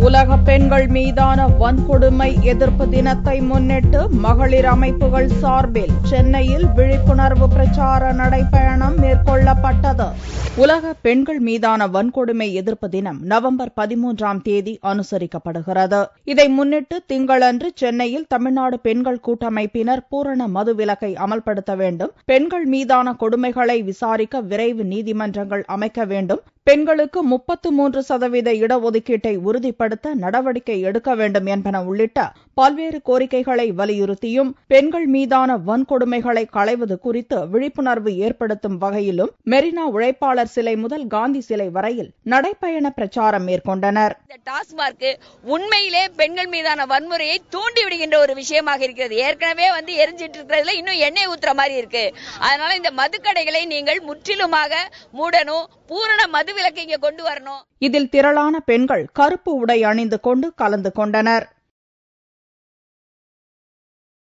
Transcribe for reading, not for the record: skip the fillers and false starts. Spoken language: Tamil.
உலக பெண்கள் மீதான வன்கொடுமை எதிர்ப்பு தினத்தை முன்னிட்டு மகளிர் அமைப்புகள் சார்பில் சென்னையில் விழிப்புணர்வு பிரச்சார நடைபயணம் மேற்கொள்ளப்பட்டது. உலக பெண்கள் மீதான வன்கொடுமை எதிர்ப்பு தினம் நவம்பர் 13ஆம் தேதி அனுசரிக்கப்படுகிறது. இதை முன்னிட்டு திங்களன்று சென்னையில் தமிழ்நாடு பெண்கள் கூட்டமைப்பினர் பூரண மதுவிலக்கை அமல்படுத்த வேண்டும், பெண்கள் மீதான கொடுமைகளை விசாரிக்க விரைவு நீதிமன்றங்கள் அமைக்க வேண்டும், பெண்களுக்கு 33% இடஒதுக்கீட்டை உறுதிப்படுத்த நடவடிக்கை எடுக்க வேண்டும் என்பன உள்ளிட்ட பல்வேறு கோரிக்கைகளை வலியுறுத்தியும் பெண்கள் மீதான வன்கொடுமைகளை களைவது குறித்து விழிப்புணர்வு ஏற்படுத்தும் வகையிலும் மெரினா உழைப்பாளர் சிலை முதல் காந்தி சிலை வரையில் நடைபயண பிரச்சாரம் மேற்கொண்டனர். டாஸ்மார்க் உண்மையிலே பெண்கள் மீதான வன்முறையை தூண்டிவிடுகின்ற ஒரு விஷயமாக இருக்கிறது. ஏற்கனவே எரிஞ்சிட்டு இருக்கிறதுல இன்னும் எண்ணெய் ஊத்துற மாதிரி இருக்கு. அதனால இந்த மதுக்கடைகளை நீங்கள் முற்றிலுமாக மூடணும், பூரண மதுவிலக்கை இங்க கொண்டு வரணும். இதில் திரளான பெண்கள் கருப்பு உடை அணிந்து கொண்டு கலந்து கொண்டனர்.